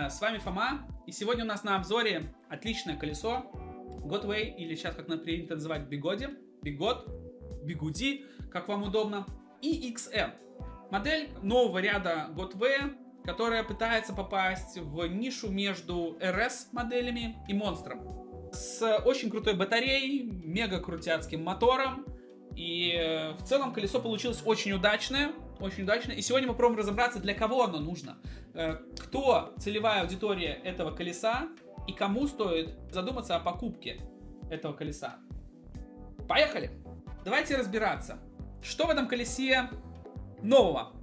С вами Фома, и сегодня у нас на обзоре отличное колесо Gotway, или сейчас как принято называть Бигоди, Бигуди, как вам удобно, и XM. Модель нового ряда Gotway, которая пытается попасть в нишу между RS моделями и монстром. С очень крутой батареей, мега крутяцким мотором, и в целом колесо получилось очень удачное. И сегодня мы попробуем разобраться, для кого оно нужно, кто целевая аудитория этого колеса и кому стоит задуматься о покупке этого колеса. Поехали! Давайте разбираться, что в этом колесе нового.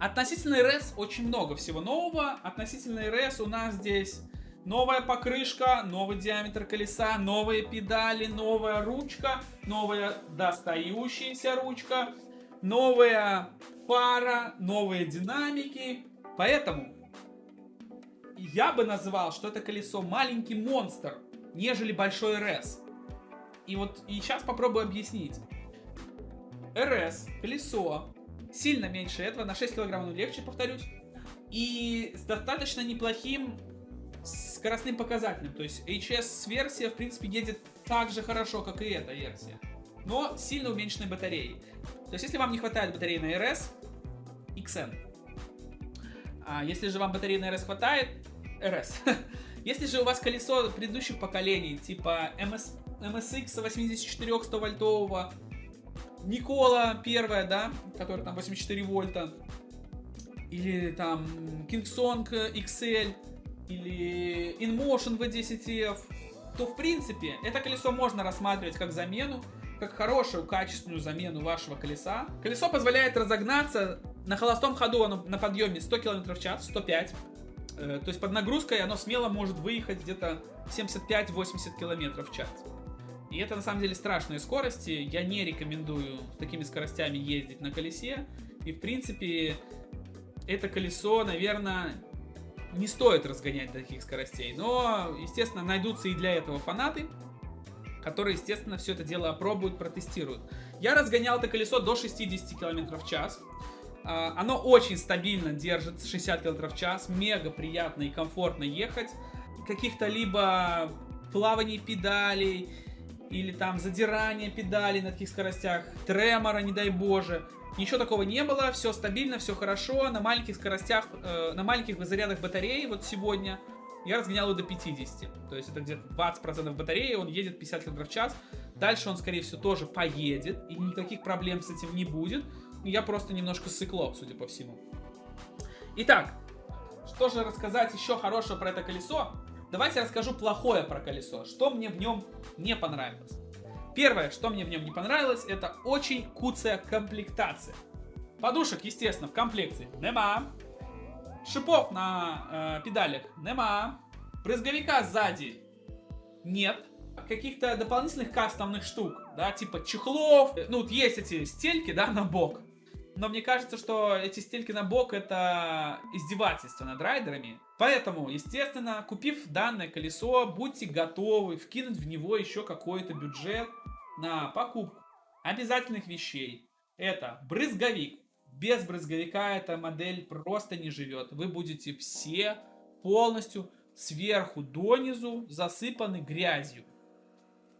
Относительно RS очень много всего нового. Относительно RS у нас здесь новая покрышка, новый диаметр колеса, новые педали, новая ручка, новая достающаяся ручка, новая фара, новые динамики. Поэтому я бы назвал, что это колесо маленький монстр, нежели большой RS. И сейчас попробую объяснить. RS колесо сильно меньше этого, на 6 килограммов легче, повторюсь, и с достаточно неплохим скоростным показателем. То есть HS-версия, в принципе, едет так же хорошо, как и эта версия, но сильно уменьшенной батареей. То есть, если вам не хватает батареи на RS, XM. А если же вам батареи на RS хватает, RS. Если же у вас колесо предыдущих поколений, типа MSX 84-100 вольтового, Никола первая, да, которая там 84 вольта, или там Kingsong XL, или InMotion V10F, то в принципе это колесо можно рассматривать как замену, как хорошую качественную замену вашего колеса. Колесо позволяет разогнаться на холостом ходу, на подъеме 100 км в час, 105. То есть под нагрузкой оно смело может выехать где-то 75-80 км в час. И это на самом деле страшные скорости. Я не рекомендую с такими скоростями ездить на колесе. И в принципе это колесо, наверное, не стоит разгонять до таких скоростей. Но, естественно, найдутся и для этого фанаты, которые, естественно, все это дело опробуют, протестируют. Я разгонял это колесо до 60 км в час. Оно очень стабильно держит 60 км в час. Мега приятно и комфортно ехать. Каких-то либо плаваний педалей или там задирания педалей на таких скоростях, тремора, не дай боже. Ничего такого не было, все стабильно, все хорошо. На маленьких скоростях, на маленьких зарядах батареи, вот сегодня я разгонял его до 50. То есть это где-то 20% батареи, он едет 50 км в час. Дальше он, скорее всего, тоже поедет, и никаких проблем с этим не будет. Я просто немножко сыкло, судя по всему. Итак, что же рассказать еще хорошего про это колесо? Давайте расскажу плохое про колесо, что мне в нем не понравилось. Первое, что мне в нем не понравилось, это очень куцая комплектация. Подушек, естественно, в комплекте нема. Шипов на педалях нема. Брызговика сзади нет. Каких-то дополнительных кастомных штук, да, типа чехлов. Ну, вот есть эти стельки, да, на бок. Но мне кажется, что эти стельки на бок — это издевательство над райдерами. Поэтому, естественно, купив данное колесо, будьте готовы вкинуть в него еще какой-то бюджет на покупку обязательных вещей. Это брызговик. Без брызговика эта модель просто не живет. Вы будете все полностью сверху донизу засыпаны грязью.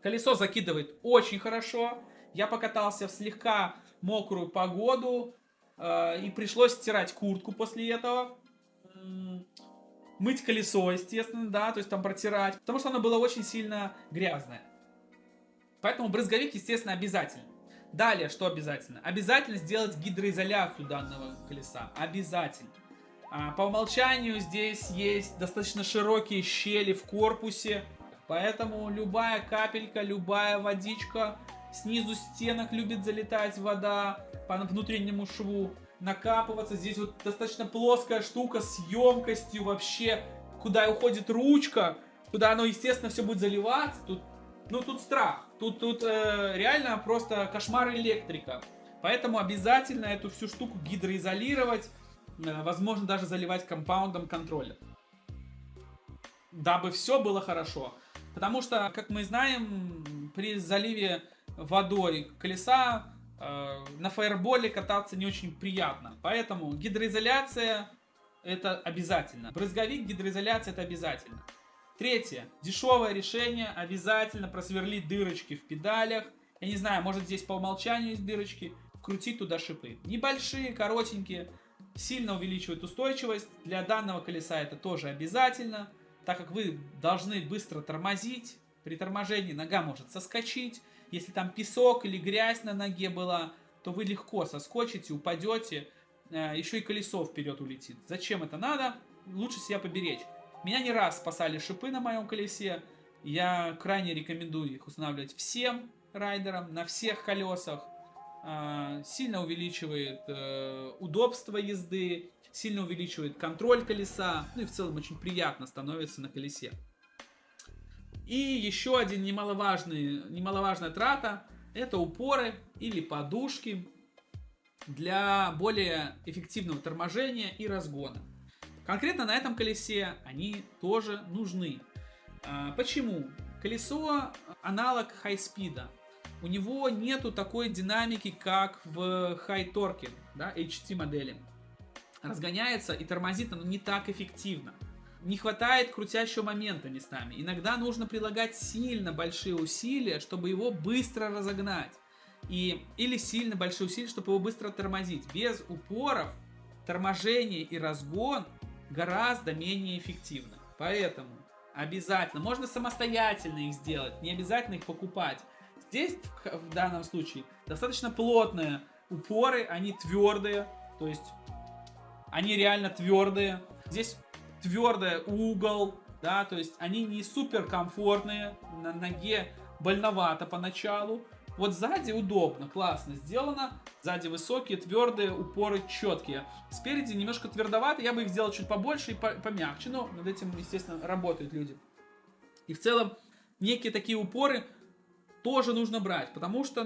Колесо закидывает очень хорошо. Я покатался в слегка мокрую погоду, и пришлось стирать куртку после этого. Мыть колесо, естественно, да, то есть там протирать, потому что оно было очень сильно грязное. Поэтому брызговик, естественно, обязательно. Далее, что обязательно? Обязательно сделать гидроизоляцию данного колеса. Обязательно. По умолчанию здесь есть достаточно широкие щели в корпусе, поэтому любая капелька, любая водичка, снизу стенок любит залетать вода по внутреннему шву, накапываться. Здесь вот достаточно плоская штука с емкостью вообще, куда уходит ручка, куда оно, естественно, все будет заливаться. Тут страх. Тут реально просто кошмар электрика. Поэтому обязательно эту всю штуку гидроизолировать, возможно, даже заливать компаундом контроллер, дабы все было хорошо. Потому что, как мы знаем, при заливе водой колеса на фаерболе кататься не очень приятно. Поэтому гидроизоляция это обязательно. Брызговик, гидроизоляция, это обязательно. Третье. Дешевое решение. Обязательно просверлить дырочки в педалях. Я не знаю, может здесь по умолчанию есть дырочки. Крутить туда шипы. Небольшие, коротенькие. Сильно увеличивают устойчивость. Для данного колеса это тоже обязательно. Так как вы должны быстро тормозить. При торможении нога может соскочить. Если там песок или грязь на ноге была, то вы легко соскочите, упадете. Еще и колесо вперед улетит. Зачем это надо? Лучше себя поберечь. Меня не раз спасали шипы на моем колесе. Я крайне рекомендую их устанавливать всем райдерам, на всех колесах. Сильно увеличивает удобство езды, сильно увеличивает контроль колеса. Ну и в целом очень приятно становится на колесе. И еще один немаловажная трата. Это упоры или подушки для более эффективного торможения и разгона. Конкретно на этом колесе они тоже нужны. Почему? Колесо аналог хай-спида. У него нету такой динамики, как в хай-торке, да, HT модели. Разгоняется и тормозит оно не так эффективно. Не хватает крутящего момента местами. Иногда нужно прилагать сильно большие усилия, чтобы его быстро разогнать. Или сильно большие усилия, чтобы его быстро тормозить. Без упоров торможение и разгон гораздо менее эффективно. Поэтому обязательно, можно самостоятельно их сделать, не обязательно их покупать. Здесь в данном случае достаточно плотные упоры, они твердые, то есть они реально твердые. Здесь твердый угол, да, то есть они не супер комфортные, на ноге больновато поначалу. Вот сзади удобно, классно сделано. Сзади высокие, твердые, упоры четкие. Спереди немножко твердовато, я бы их сделал чуть побольше и помягче. Но над этим, естественно, работают люди. И в целом, некие такие упоры тоже нужно брать. Потому что,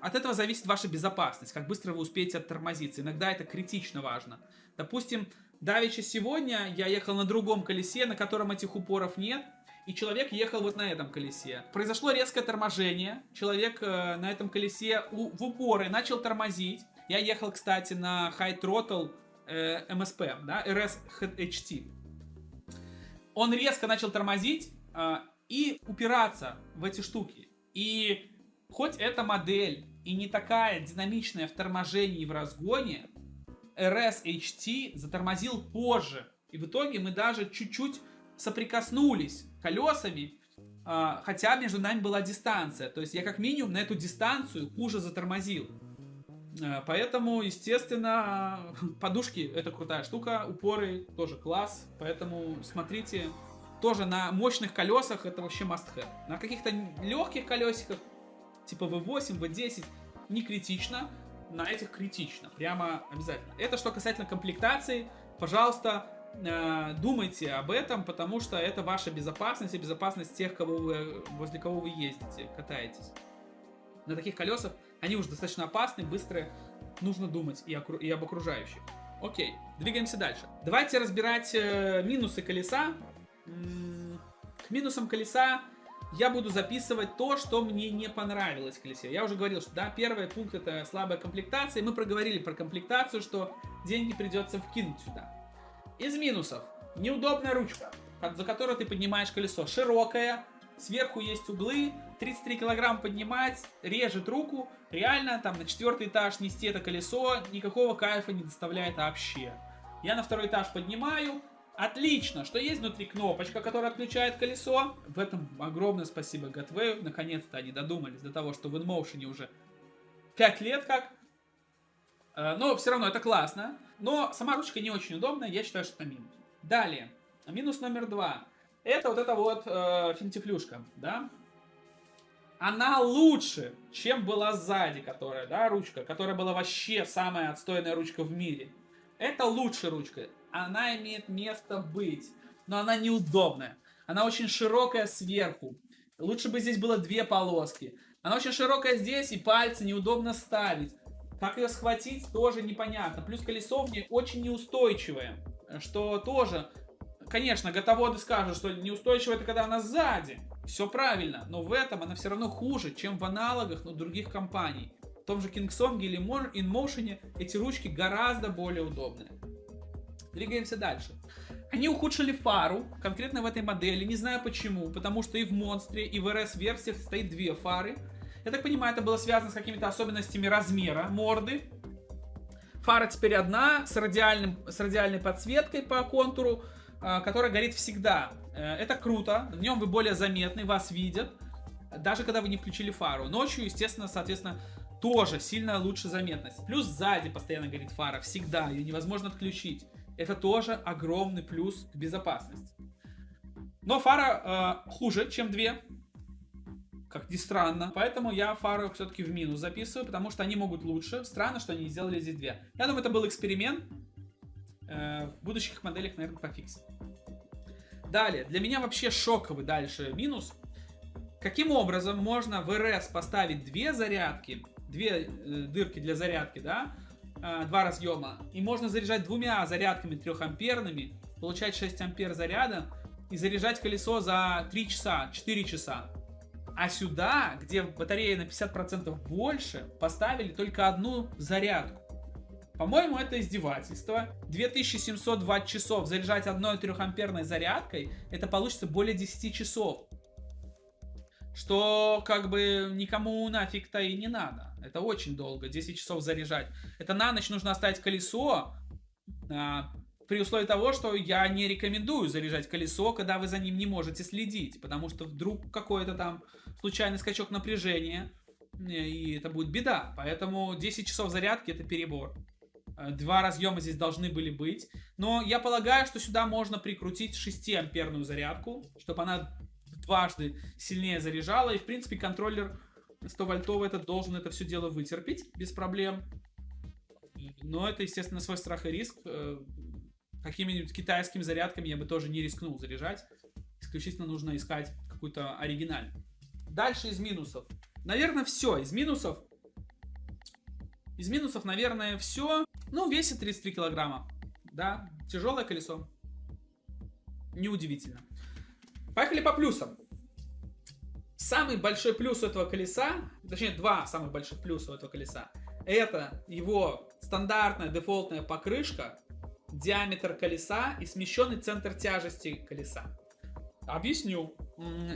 от этого зависит ваша безопасность. Как быстро вы успеете оттормозиться. Иногда это критично важно. Допустим, давеча сегодня я ехал на другом колесе, на котором этих упоров нет. И человек ехал вот на этом колесе. Произошло резкое торможение. Человек на этом колесе в упоры начал тормозить. Я ехал, кстати, на High Throttle MSP, да, RS HT. Он резко начал тормозить и упираться в эти штуки. И хоть эта модель и не такая динамичная в торможении и в разгоне, RS HT затормозил позже. И в итоге мы даже чуть-чуть соприкоснулись колесами, хотя между нами была дистанция. То есть я как минимум на эту дистанцию хуже затормозил. Поэтому, естественно, подушки это крутая штука, упоры тоже класс. Поэтому смотрите, тоже на мощных колесах это вообще must have. На каких-то легких колесиках, типа V8, V10, не критично. На этих критично, прямо обязательно. Это что касательно комплектации. Пожалуйста, думайте об этом, потому что это ваша безопасность и безопасность тех, возле кого вы ездите, катаетесь. На таких колесах они уже достаточно опасны, быстрые. Нужно думать и об окружающих. Окей, двигаемся дальше. Давайте разбирать минусы колеса. К минусам колеса я буду записывать то, что мне не понравилось в колесе. Я уже говорил, что да, первый пункт это слабая комплектация. Мы проговорили про комплектацию, что деньги придется вкинуть сюда. Из минусов. Неудобная ручка, за которую ты поднимаешь колесо. Широкая, сверху есть углы, 33 килограмма поднимать, режет руку. Реально, там на 4-й этаж нести это колесо никакого кайфа не доставляет вообще. Я на 2-й этаж поднимаю. Отлично, что есть внутри кнопочка, которая отключает колесо. В этом огромное спасибо Gotwave. Наконец-то они додумались до того, что в InMotion уже 5 лет как. Но все равно это классно. Но сама ручка не очень удобная, я считаю, что это минус. Далее, минус номер 2. Это вот эта вот финтифлюшка, да. Она лучше, чем была сзади, которая, да, ручка, которая была вообще самая отстойная ручка в мире. Это лучшая ручка. Она имеет место быть, но она неудобная. Она очень широкая сверху. Лучше бы здесь было 2 полоски. Она очень широкая здесь, и пальцы неудобно ставить. Как ее схватить, тоже непонятно. Плюс колесо в ней очень неустойчивое. Что тоже, конечно, готоводы скажут, что неустойчивое это когда она сзади. Все правильно, но в этом она все равно хуже, чем в аналогах, но других компаний. В том же Kingsong или InMotion эти ручки гораздо более удобные. Двигаемся дальше. Они ухудшили фару, конкретно в этой модели, не знаю почему, потому что и в Монстре, и в RS-версиях стоит две фары. Я так понимаю, это было связано с какими-то особенностями размера морды. Фара теперь одна, с радиальной подсветкой по контуру, которая горит всегда. Это круто, в нем вы более заметны, вас видят, даже когда вы не включили фару. Ночью, естественно, соответственно, тоже сильно лучше заметность. Плюс сзади постоянно горит фара, всегда, ее невозможно отключить. Это тоже огромный плюс к безопасности. Но фара хуже, чем две. Как ни странно. Поэтому я фару все-таки в минус записываю, потому что они могут лучше. Странно, что они сделали здесь две. Я думаю, это был эксперимент. В будущих моделях, наверное, пофиксят. Далее. Для меня вообще шоковый дальше минус. Каким образом можно в РС поставить две зарядки, две дырки для зарядки, да? Два разъема. И можно заряжать двумя зарядками 3-амперными, получать 6 ампер заряда и заряжать колесо за 3 часа, 4 часа. А сюда, где батарея на 50% больше, поставили только одну зарядку. По-моему, это издевательство. 2700 ватт-часов заряжать одной 3-амперной зарядкой, это получится более 10 часов. Что как бы никому нафиг-то и не надо. Это очень долго, 10 часов заряжать. Это на ночь нужно оставить колесо, при условии того, что я не рекомендую заряжать колесо, когда вы за ним не можете следить. Потому что вдруг какой-то там случайный скачок напряжения, и это будет беда. Поэтому 10 часов зарядки это перебор. Два разъема здесь должны были быть. Но я полагаю, что сюда можно прикрутить 6-амперную зарядку, чтобы она дважды сильнее заряжала. И в принципе контроллер 100-вольтовый должен это все дело вытерпеть без проблем. Но это, естественно, свой страх и риск. Какими-нибудь китайскими зарядками я бы тоже не рискнул заряжать. Исключительно нужно искать какую-то оригинальную. Дальше из минусов. Наверное, все. Из минусов, наверное, все. Ну, весит 33 килограмма. Да, тяжелое колесо. Неудивительно. Поехали по плюсам. Самый большой плюс у этого колеса, точнее, два самых больших плюса у этого колеса, это его стандартная дефолтная покрышка, диаметр колеса и смещенный центр тяжести колеса. Объясню.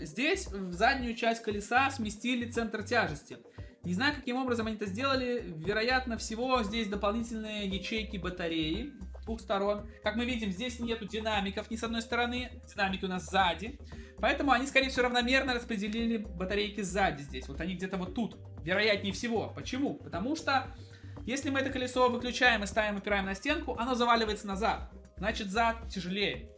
Здесь в заднюю часть колеса сместили центр тяжести. Не знаю, каким образом они это сделали. Вероятно всего, здесь дополнительные ячейки батареи с двух сторон. Как мы видим, здесь нету динамиков ни с одной стороны. Динамики у нас сзади. Поэтому они, скорее всего, равномерно распределили батарейки сзади здесь. Вот они где-то вот тут. Вероятнее всего. Почему? Потому что если мы это колесо выключаем и ставим, опираем на стенку, оно заваливается назад. Значит, зад тяжелее.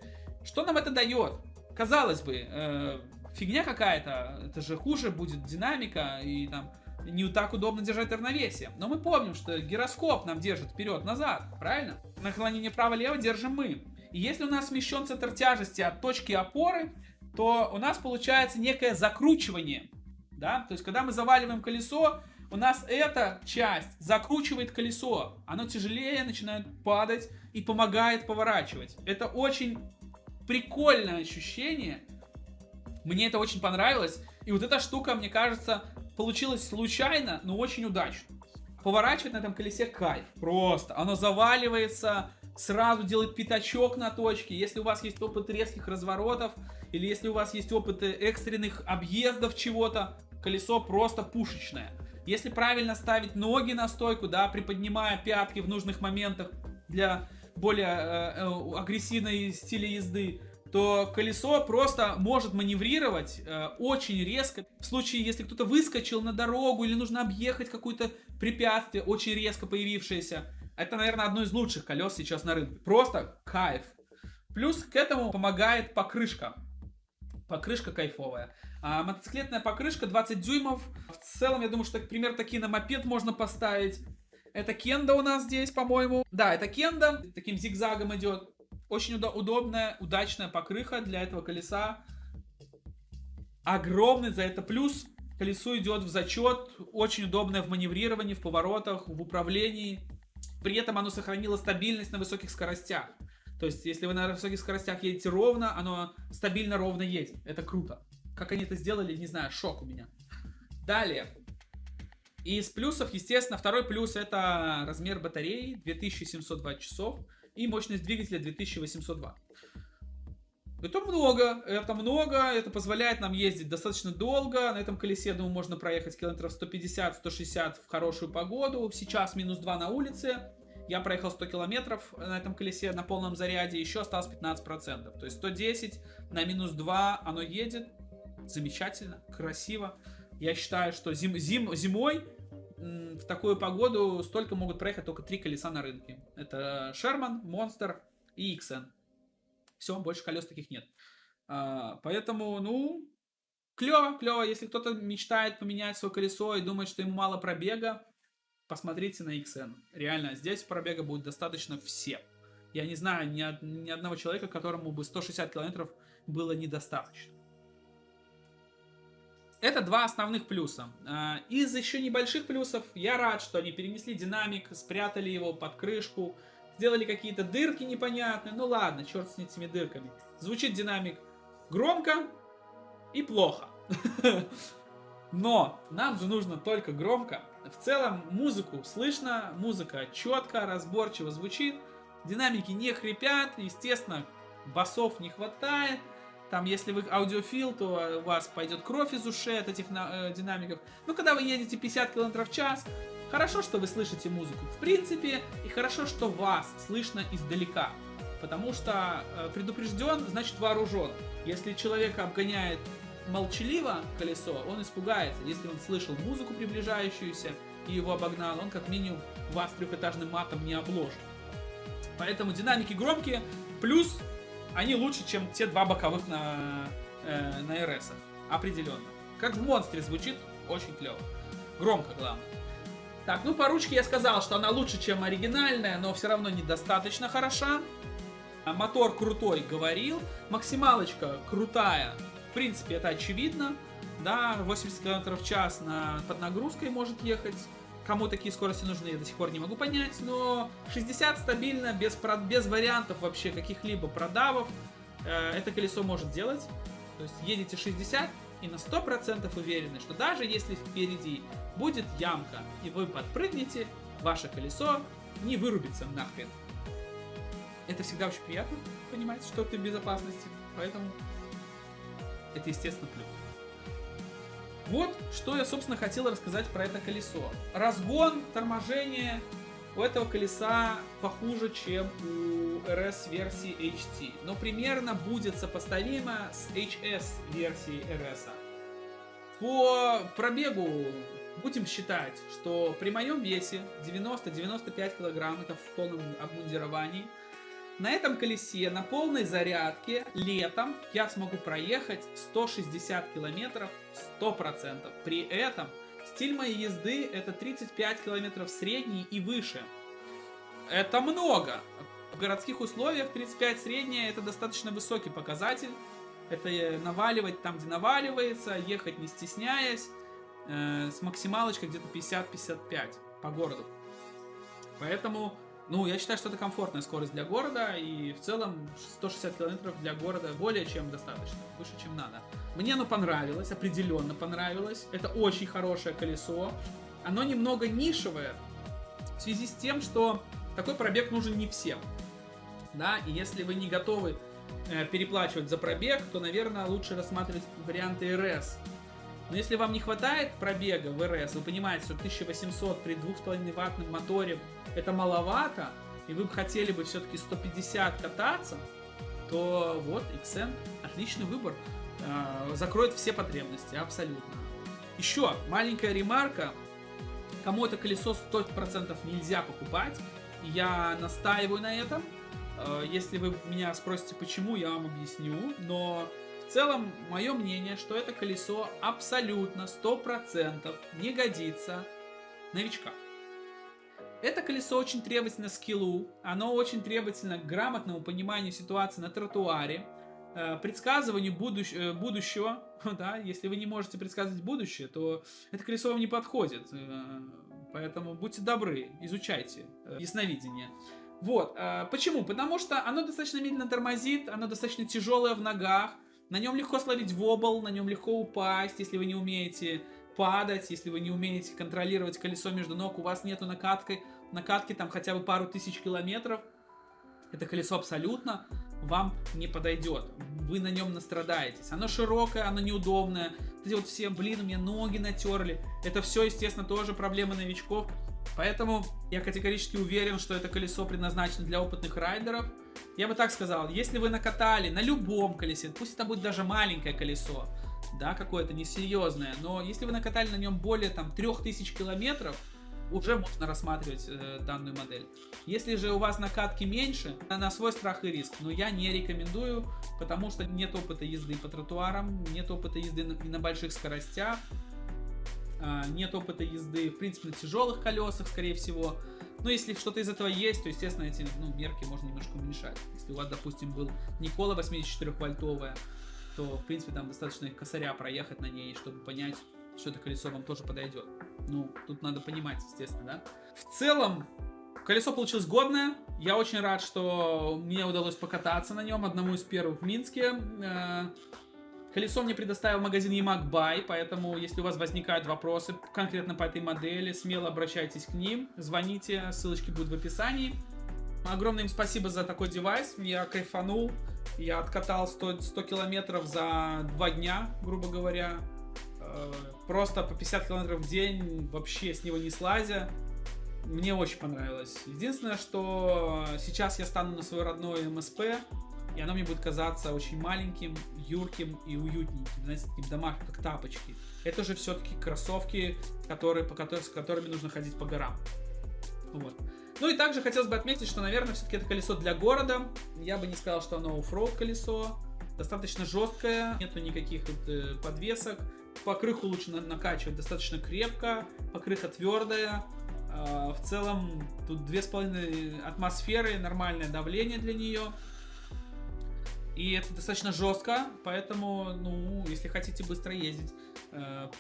Что нам это дает? Казалось бы, фигня какая-то. Это же хуже будет динамика и там не так удобно держать равновесие. Но мы помним, что гироскоп нам держит вперед-назад, правильно? Наклонение право-лево держим мы. И если у нас смещен центр тяжести от точки опоры, то у нас получается некое закручивание. Да? То есть, когда мы заваливаем колесо, у нас эта часть закручивает колесо. Оно тяжелее начинает падать и помогает поворачивать. Это очень прикольное ощущение. Мне это очень понравилось. И вот эта штука, мне кажется, получилась случайно, но очень удачно. Поворачивать на этом колесе кайф. Просто. Оно заваливается, сразу делает пятачок на точке. Если у вас есть опыт резких разворотов, или если у вас есть опыт экстренных объездов чего-то, колесо просто пушечное. Если правильно ставить ноги на стойку, да, приподнимая пятки в нужных моментах для более агрессивной стиля езды, то колесо просто может маневрировать очень резко. В случае, если кто-то выскочил на дорогу или нужно объехать какое-то препятствие, очень резко появившееся, это, наверное, одно из лучших колес сейчас на рынке. Просто кайф. Плюс к этому помогает покрышка. Покрышка кайфовая. Мотоциклетная покрышка 20 дюймов. В целом, я думаю, что примерно такие на мопед можно поставить. Это Кенда у нас здесь, по-моему. Да, это Кенда. Таким зигзагом идет. Очень удобная, удачная покрыха для этого колеса. Огромный за это плюс. Колесо идет в зачет. Очень удобное в маневрировании, в поворотах, в управлении. При этом оно сохранило стабильность на высоких скоростях. То есть, если вы на высоких скоростях едете ровно, оно стабильно ровно едет. Это круто. Как они это сделали, не знаю, шок у меня. Далее. Из плюсов, естественно, второй плюс это размер батареи. 2700 ватт-часов. и мощность двигателя 2800 Вт. Это много, это позволяет нам ездить достаточно долго. На этом колесе, думаю, можно проехать километров 150-160 в хорошую погоду. Сейчас -2 на улице. Я проехал 100 километров на этом колесе на полном заряде, еще осталось 15%. То есть 110 на -2 оно едет. Замечательно, красиво. Я считаю, что зимой в такую погоду столько могут проехать только 3 колеса на рынке. Это Sherman, Monster и XN. Все, больше колес таких нет. Поэтому, ну, клево. Если кто-то мечтает поменять свое колесо и думает, что ему мало пробега, посмотрите на XN. Реально, здесь пробега будет достаточно всем. Я не знаю ни одного человека, которому бы 160 километров было недостаточно. Это два основных плюса. Из еще небольших плюсов я рад, что они перенесли динамик, спрятали его под крышку, сделали какие-то дырки непонятные. Ну ладно, черт с этими дырками. Звучит динамик громко и плохо. Но нам же нужно только громко. В целом музыку слышно, музыка четко, разборчиво звучит. Динамики не хрипят, естественно, басов не хватает. Там, если вы аудиофил, то у вас пойдет кровь из ушей от этих динамиков. Но когда вы едете 50 км в час, хорошо, что вы слышите музыку в принципе, и хорошо, что вас слышно издалека. Потому что предупрежден, значит вооружен. Если человека обгоняет молчаливо колесо, он испугается. Если он слышал музыку приближающуюся и его обогнал, он как минимум вас трехэтажным матом не обложит. Поэтому динамики громкие, плюс они лучше, чем те два боковых на РС. Определенно. Как в Монстре звучит, очень клево. Громко, главное. Так, ну по ручке я сказал, что она лучше, чем оригинальная, но все равно недостаточно хороша. Мотор крутой, говорил. Максималочка крутая. В принципе, это очевидно. Да, 80 км в час под нагрузкой может ехать. Кому такие скорости нужны, я до сих пор не могу понять. Но 60 стабильно, без вариантов вообще каких-либо продавов. Это колесо может делать. То есть едете 60 и на 100% уверены, что даже если впереди будет ямка и вы подпрыгнете, ваше колесо не вырубится нахрен. Это всегда очень приятно, понимаете, что ты в безопасности. Поэтому это, естественно, плюс. Вот, что я, собственно, хотел рассказать про это колесо. Разгон, торможение у этого колеса похуже, чем у RS версии HT. Но примерно будет сопоставимо с HS версией RS. По пробегу будем считать, что при моем весе 90-95 килограмм, это в полном обмундировании, на этом колесе на полной зарядке летом я смогу проехать 160 километров 100%. При этом стиль моей езды это 35 километров средний и выше. Это много. В городских условиях 35 средняя это достаточно высокий показатель. Это наваливать там, где наваливается, ехать не стесняясь, с максималочкой где-то 50-55 по городу. Поэтому... Ну, я считаю, что это комфортная скорость для города, и в целом 160 километров для города более чем достаточно, выше, чем надо. Мне оно понравилось, определенно понравилось. Это очень хорошее колесо. Оно немного нишевое, в связи с тем, что такой пробег нужен не всем. Да, и если вы не готовы переплачивать за пробег, то, наверное, лучше рассматривать варианты РС. Но если вам не хватает пробега в РС, вы понимаете, что 1800 при 2,5 ваттном моторе это маловато, и вы бы хотели бы все-таки 150 кататься, то вот XN отличный выбор, закроет все потребности, абсолютно. Еще маленькая ремарка, кому это колесо 100% нельзя покупать, я настаиваю на этом. Если вы меня спросите почему, я вам объясню, но... В целом, мое мнение, что это колесо абсолютно 100% не годится новичкам. Это колесо очень требовательно к скиллу, оно очень требовательно к грамотному пониманию ситуации на тротуаре, предсказыванию будущего. Да, если вы не можете предсказывать будущее, то это колесо вам не подходит. Поэтому будьте добры, изучайте ясновидение. Вот. Почему? Потому что оно достаточно медленно тормозит, оно достаточно тяжелое в ногах. На нем легко словить вобл, на нем легко упасть, если вы не умеете падать, если вы не умеете контролировать колесо между ног, у вас нету накатки там хотя бы пару тысяч километров. это колесо абсолютно вам не подойдет. Вы на нем настрадаетесь. Оно широкое, оно неудобное. Эти вот все, блин, у меня ноги натерли. Это все, естественно, тоже проблемы новичков. Поэтому я категорически уверен, что это колесо предназначено для опытных райдеров. Я бы так сказал, если вы накатали на любом колесе, пусть это будет даже маленькое колесо, да, какое-то несерьезное, но если вы накатали на нем более там 3000 километров, уже можно рассматривать данную модель. Если же у вас накатки меньше, на свой страх и риск, но я не рекомендую, потому что нет опыта езды по тротуарам, нет опыта езды на больших скоростях, нет опыта езды, в принципе, на тяжелых колесах, скорее всего. Но если что-то из этого есть, то, естественно, эти мерки можно немножко уменьшать. Если у вас, допустим, был Никола 84-вольтовая, то, в принципе, там достаточно косаря проехать на ней, чтобы понять, что это колесо вам тоже подойдет. Ну, тут надо понимать, естественно, да. В целом, колесо получилось годное. Я очень рад, что мне удалось покататься на нем, одному из первых в Минске. Колесо мне предоставил магазин eMag Buy, поэтому, если у вас возникают вопросы конкретно по этой модели, смело обращайтесь к ним, звоните, ссылочки будут в описании. Огромное им спасибо за такой девайс, я кайфанул, я откатал 100 километров за 2 дня, грубо говоря. Просто по 50 километров в день, вообще с него не слазя. Мне очень понравилось. Единственное, что сейчас я стану на свой родной МСП, и оно мне будет казаться очень маленьким, юрким и уютненьким, знаете, таким домашним, как тапочки. Это же все-таки кроссовки, с которыми нужно ходить по горам. Вот. Ну и также хотелось бы отметить, что, наверное, все-таки это колесо для города. Я бы не сказал, что оно оффроуд колесо. Достаточно жесткое, нету никаких вот подвесок. Покрыху лучше накачивать достаточно крепко, покрыха твердая. В целом тут 2,5 атмосферы, нормальное давление для нее. И это достаточно жестко, поэтому, ну, если хотите быстро ездить,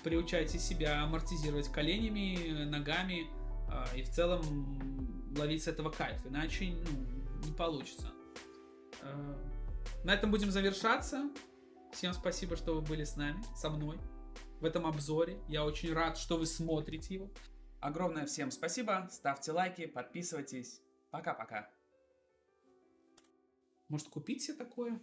приучайте себя амортизировать коленями, ногами и в целом ловить с этого кайф, иначе не получится. На этом будем завершаться. Всем спасибо, что вы были с нами, со мной в этом обзоре. Я очень рад, что вы смотрите его. Огромное всем спасибо, ставьте лайки, подписывайтесь. Пока-пока. Может, купить себе такое?